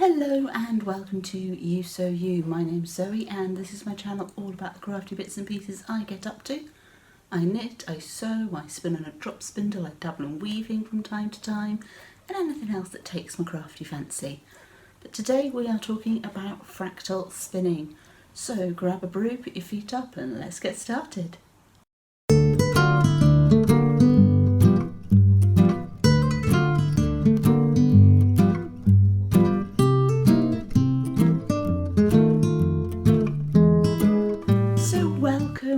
Hello and welcome to Ewe Sew You. My name's Zoe and this is my channel all about the crafty bits and pieces I get up to. I knit, I sew, I spin on a drop spindle, I dabble in weaving from time to time and anything else that takes my crafty fancy. But today we are talking about fractal spinning. So grab a brew, put your feet up and let's get started.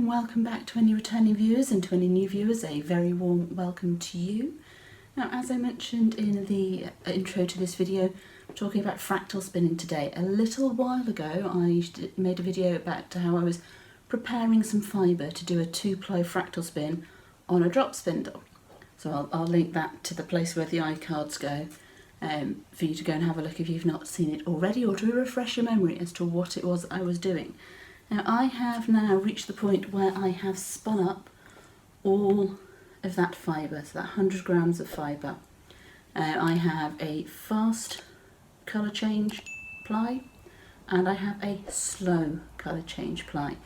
Welcome back to any returning viewers, and to any new viewers a very warm welcome to you. Now, as I mentioned in the intro to this video, I'm talking about fractal spinning today. A little while ago I made a video about how I was preparing some fibre to do a 2-ply fractal spin on a drop spindle. So I'll link that to the place where the iCards go for you to go and have a look if you've not seen it already, or to refresh your memory as to what it was I was doing. Now I have now reached the point where I have spun up all of that fibre, so that 100 grams of fibre. I have a fast colour change ply and I have a slow colour change ply.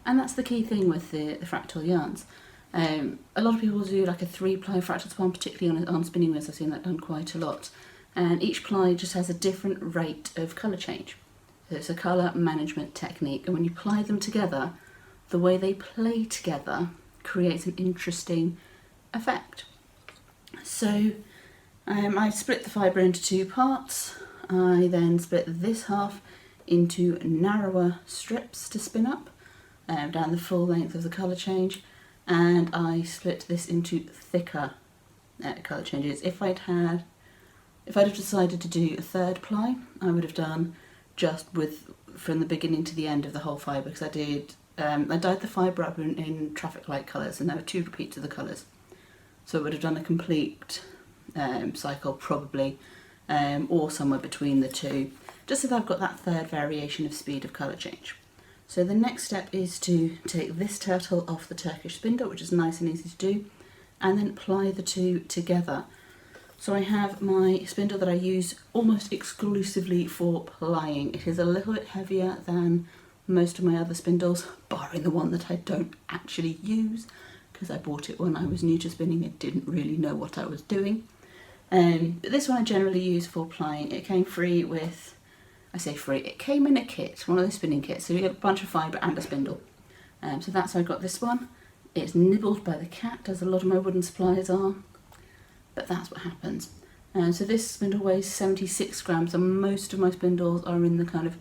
And that's the key thing with the fractal yarns. A lot of people do like a 3-ply fractal spin, particularly on spinning wheels. I've seen that done quite a lot. And each ply just has a different rate of colour change. So it's a colour management technique, and when you ply them together, the way they play together creates an interesting effect. So I split the fibre into 2 parts. I then split this half into narrower strips to spin up down the full length of the colour change, and I split this into thicker colour changes. If I'd have decided to do a 3rd ply, I would have done just from the beginning to the end of the whole fibre, because I dyed the fibre up in traffic light colours, and there were 2 repeats of the colours. So I would have done a complete cycle probably, or somewhere between the 2, just so that I've got that 3rd variation of speed of colour change. So the next step is to take this turtle off the Turkish Spindle, which is nice and easy to do, and then ply the 2 together. So I have my spindle that I use almost exclusively for plying. It is a little bit heavier than most of my other spindles, barring the one that I don't actually use, because I bought it when I was new to spinning and didn't really know what I was doing. But this one I generally use for plying. It came free with, I say free, it came in a kit, one of those spinning kits, so you get a bunch of fibre and a spindle. So that's how I got this one. It's nibbled by the cat, as a lot of my wooden supplies are. But that's what happens. So this spindle weighs 76 grams, and most of my spindles are in the kind of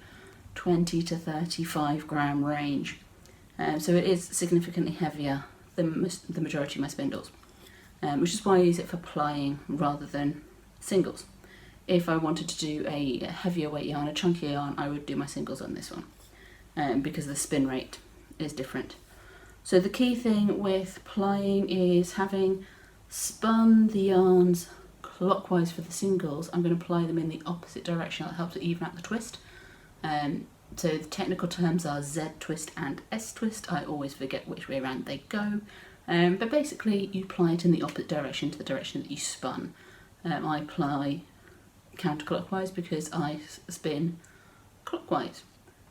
20 to 35 gram range. So it is significantly heavier than the majority of my spindles, which is why I use it for plying rather than singles. If I wanted to do a heavier weight yarn, a chunkier yarn, I would do my singles on this one, because the spin rate is different. So the key thing with plying is having spun the yarns clockwise for the singles. I'm going to ply them in the opposite direction. That helps to even out the twist. So the technical terms are Z twist and S twist. I always forget which way around they go. But basically you ply it in the opposite direction to the direction that you spun. I ply counterclockwise because I spin clockwise.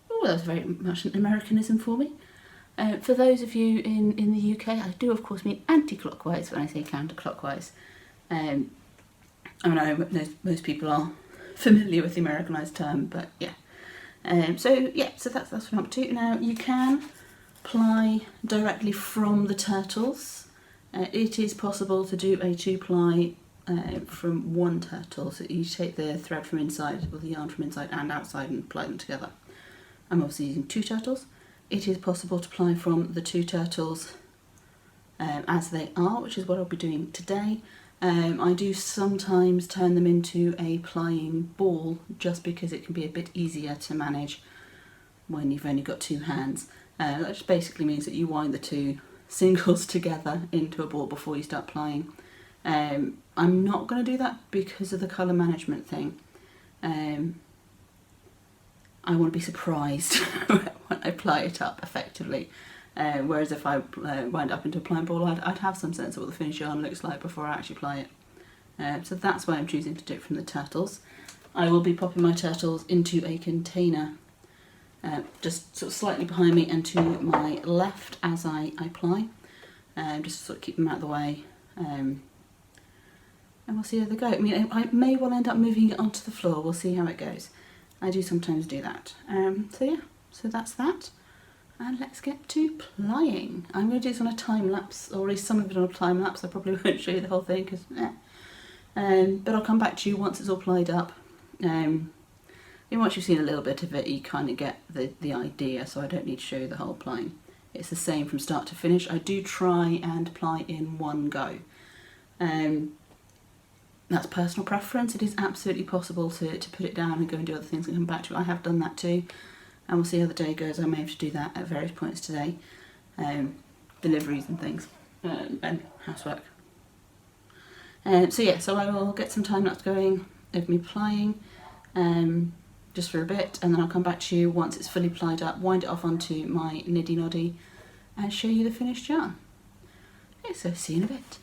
Oh, that's very much an Americanism for me. For those of you in the UK, I do of course mean anti-clockwise when I say counterclockwise. I mean, I know most people are familiar with the Americanised term, but yeah. So that's what I'm up to. Now you can ply directly from the turtles. It is possible to do a 2-ply from one turtle. So you take the thread from inside, or the yarn from inside and outside, and ply them together. I'm obviously using 2 turtles. It is possible to ply from the 2 turtles as they are, which is what I'll be doing today. I do sometimes turn them into a plying ball, just because it can be a bit easier to manage when you've only got 2 hands. That just basically means that you wind the 2 singles together into a ball before you start plying. I'm not going to do that because of the colour management thing. I want to be surprised when I ply it up effectively. Whereas if I wind up into a plying ball, I'd have some sense of what the finished yarn looks like before I actually ply it. So that's why I'm choosing to do it from the turtles. I will be popping my turtles into a container just sort of slightly behind me and to my left as I ply, just to sort of keep them out of the way, and we'll see how they go. I mean, I may well end up moving it onto the floor, we'll see how it goes. I do sometimes do that. So yeah, so that's that, and let's get to plying. I'm going to do this on a time lapse, or at least some of it on a time lapse. I probably won't show you the whole thing because but I'll come back to you once it's all plied up. And once you've seen a little bit of it, you kind of get the idea, so I don't need to show you the whole plying. It's the same from start to finish. I do try and ply in one go. That's personal preference. It is absolutely possible to put it down and go and do other things and come back to it. I have done that too, and we'll see how the day goes. I may have to do that at various points today. Deliveries and things, and housework. So yeah, so I will get some time lapse going of me plying, just for a bit, and then I'll come back to you once it's fully plied up, wind it off onto my niddy noddy and show you the finished yarn. Okay, so see you in a bit.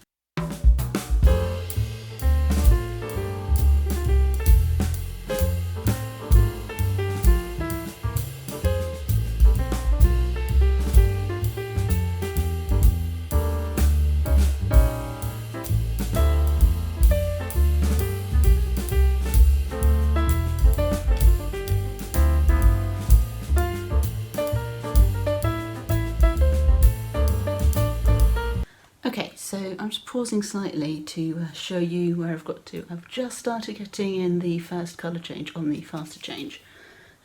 Okay, so I'm just pausing slightly to show you where I've got to. I've just started getting in the first colour change on the faster change.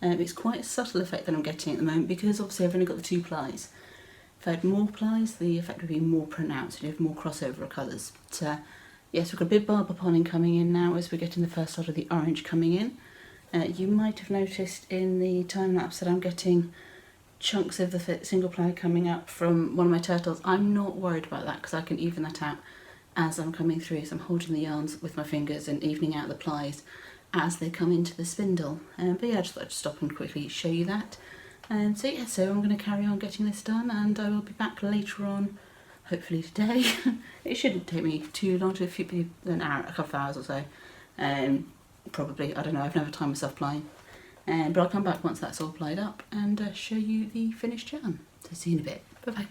It's quite a subtle effect that I'm getting at the moment because obviously I've only got the 2 plies. If I had more plies, the effect would be more pronounced. You'd have more crossover of colours. But yes, we've got a bit of barber polling coming in now as we're getting the first lot of the orange coming in. You might have noticed in the time lapse that I'm getting chunks of the single ply coming up from one of my turtles. I'm not worried about that because I can even that out as I'm coming through. So I'm holding the yarns with my fingers and evening out the plies as they come into the spindle. But yeah, I just thought I'd stop and quickly show you that. And so yeah, so I'm going to carry on getting this done, and I will be back later on, hopefully today. It shouldn't take me too long, to an hour, a couple of hours or so. Probably, I don't know, I've never timed myself plying. But I'll come back once that's all plied up and show you the finished yarn. So see you in a bit. Bye bye.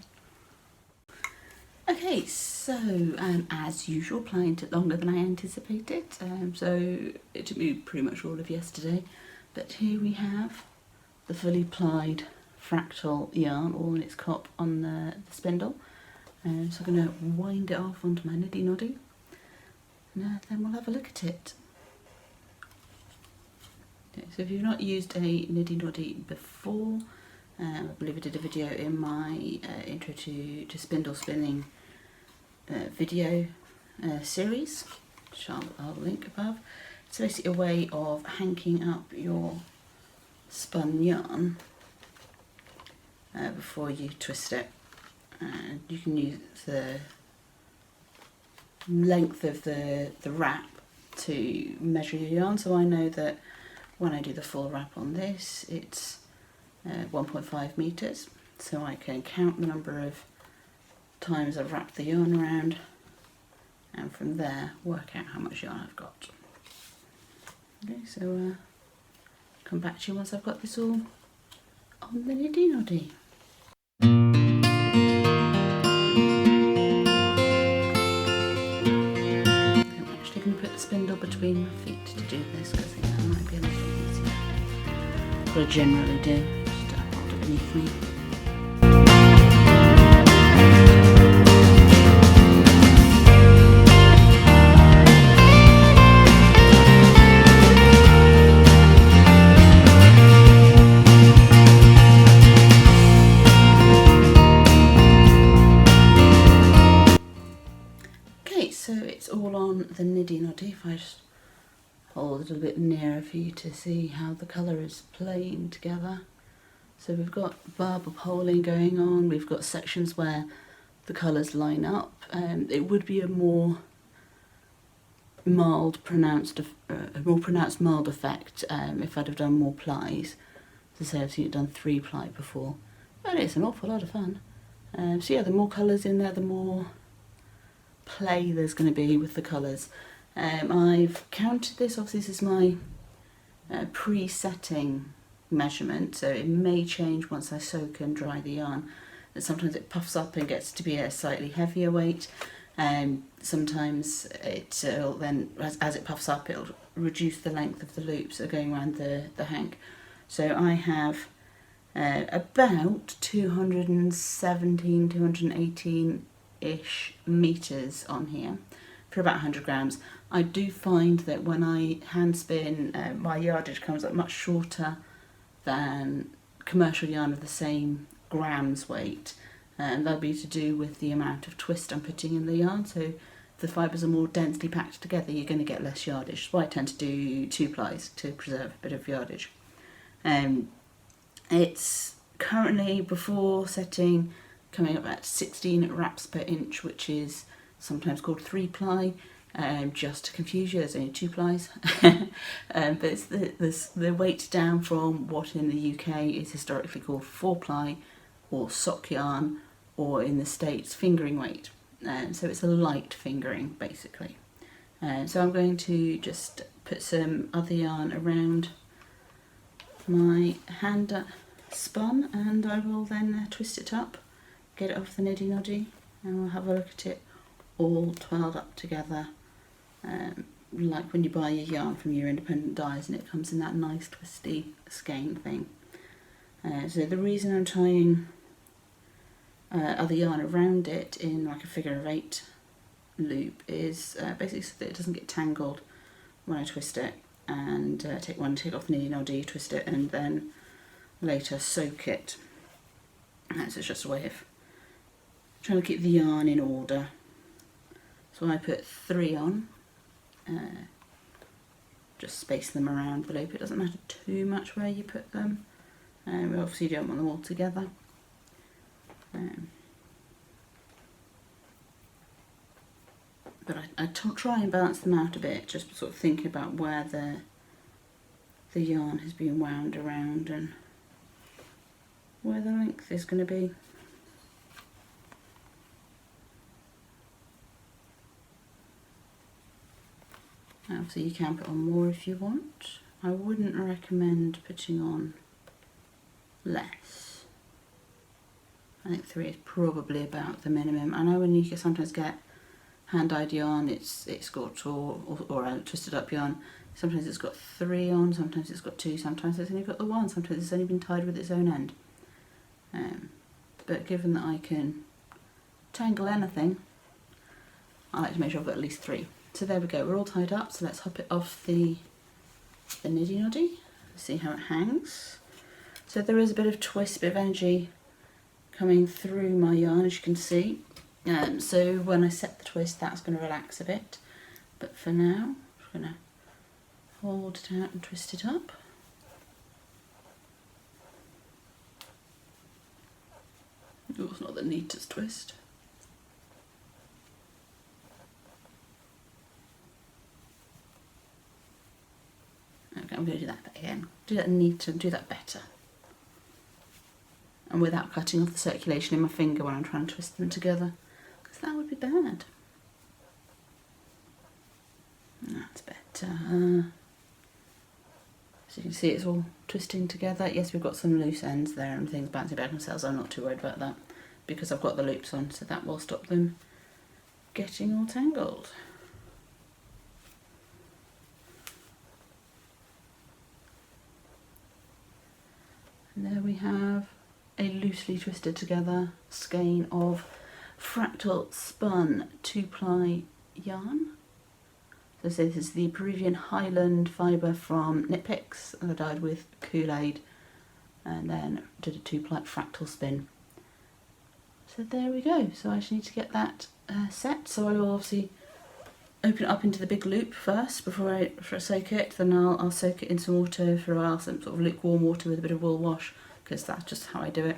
Okay, so as usual, plying took longer than I anticipated. So it took me pretty much all of yesterday. But here we have the fully plied Fractal yarn, all in its cop on the spindle. So I'm going to wind it off onto my niddy noddy, and then we'll have a look at it. Okay, so if you've not used a niddy noddy before, I believe I did a video in my intro to spindle spinning video series, which I'll link above. It's basically a way of hanging up your spun yarn before you twist it. And you can use the length of the wrap to measure your yarn. So I know that when I do the full wrap on this, it's 1.5 meters. So I can count the number of times I've wrapped the yarn around, and from there work out how much yarn I've got. Okay, so come back to you once I've got this all on the niddy noddy. I'm actually going to put the spindle between my feet to do this because I think that might be a little easier. What I generally do, just hold it beneath me. So it's all on the niddy noddy. If I just hold it a little bit nearer for you to see how the colour is playing together. So we've got barber polling going on, we've got sections where the colours line up. It would be a more mild, pronounced mild effect if I'd have done more plies. As I say, I've seen it done 3 ply before, but it's an awful lot of fun. So yeah, the more colours in there, the more play there's going to be with the colours. I've counted this, obviously this is my pre-setting measurement, so it may change once I soak and dry the yarn. And sometimes it puffs up and gets to be a slightly heavier weight, and sometimes it'll then, as it puffs up, it'll reduce the length of the loops that are going around the hank. So I have about 217, 218-ish meters on here for about 100 grams. I do find that when I hand spin, my yardage comes up much shorter than commercial yarn of the same grams weight, and that'll be to do with the amount of twist I'm putting in the yarn. So if the fibres are more densely packed together, you're going to get less yardage. That's why I tend to do 2 plies to preserve a bit of yardage. It's currently, before setting, coming up at 16 wraps per inch, which is sometimes called 3 ply. Just to confuse you, there's only 2 plies. But it's the weight down from what in the UK is historically called 4 ply or sock yarn, or in the States fingering weight. So it's a light fingering basically. So I'm going to just put some other yarn around my hand spun, and I will then twist it up, get it off the niddy noddy, and we'll have a look at it all twirled up together, like when you buy your yarn from your independent dyers and it comes in that nice twisty skein thing. So the reason I'm tying other yarn around it in like a figure of 8 loop is basically so that it doesn't get tangled when I twist it, and take off the niddy noddy, twist it, and then later soak it. So it's just a way of trying to keep the yarn in order. So I put 3 on, just space them around the loop. It doesn't matter too much where you put them, obviously you don't want them all together. But I try and balance them out a bit, just sort of thinking about where the yarn has been wound around and where the length is going to be. Obviously you can put on more if you want. I wouldn't recommend putting on less. I think 3 is probably about the minimum. I know when you can sometimes get hand-dyed yarn, it's got, or twisted up yarn, sometimes it's got 3 on, sometimes it's got 2, sometimes it's only got the 1, sometimes it's only been tied with its own end. But given that I can tangle anything, I like to make sure I've got at least 3. So there we go, we're all tied up, so let's hop it off the niddy noddy, see how it hangs. So there is a bit of twist, a bit of energy coming through my yarn, as you can see. So when I set the twist, that's going to relax a bit. But for now, I'm just going to hold it out and twist it up. Oh, it's not the neatest twist. Okay, I'm going to do that again. Do that neat and do that better. And without cutting off the circulation in my finger when I'm trying to twist them together, because that would be bad. That's better. So you can see it's all twisting together. Yes, we've got some loose ends there and things bouncing back themselves. I'm not too worried about that because I've got the loops on, so that will stop them getting all tangled. And there we have a loosely twisted together skein of Fractal spun 2-ply yarn. So this is the Peruvian Highland fibre from Knit Picks, and I dyed with Kool-Aid and then did a 2-ply Fractal spin. So there we go. So I just need to get that set. So I will obviously open it up into the big loop first before I soak it. Then I'll soak it in some water for a while, some sort of lukewarm water with a bit of wool wash, because that's just how I do it.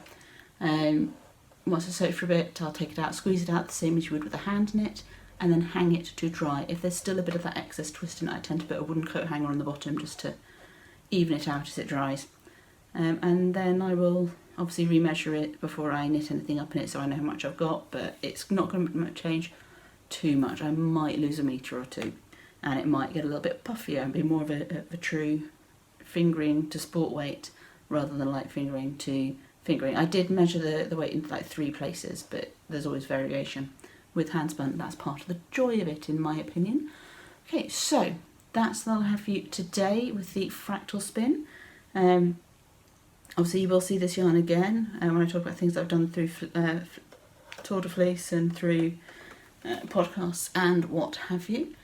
Once I soak for a bit, I'll take it out, squeeze it out the same as you would with a hand knit, and then hang it to dry. If there's still a bit of that excess twist in it, I tend to put a wooden coat hanger on the bottom just to even it out as it dries. And then I will obviously remeasure it before I knit anything up in it, so I know how much I've got, but it's not going to change too much. I might lose a metre or 2, and it might get a little bit puffier and be more of a true fingering to sport weight rather than light fingering to fingering. I did measure the weight in like 3 places, but there's always variation with hand spun. That's part of the joy of it, in my opinion. Okay, so that's all I have for you today with the Fractal spin. Obviously you will see this yarn again when I talk about things that I've done through Tour de Fleece and through podcasts and what have you.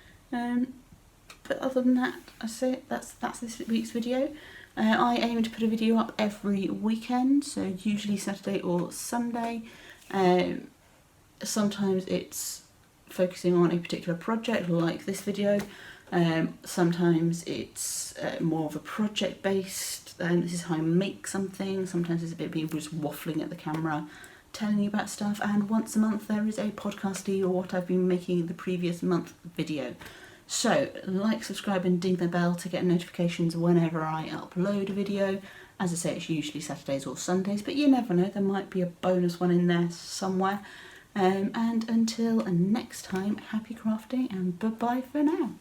But other than that, I say that's this week's video. I aim to put a video up every weekend, so usually Saturday or Sunday. Sometimes it's focusing on a particular project, like this video. Sometimes it's more of a project based, this is how I make something. Sometimes it's a bit of people just waffling at the camera, telling you about stuff, and once a month there is a podcasty or what I've been making the previous month video. So like, subscribe and ding the bell to get notifications whenever I upload a video. As I say, it's usually Saturdays or Sundays, but you never know, there might be a bonus one in there somewhere. And until next time, happy crafting and bye bye for now.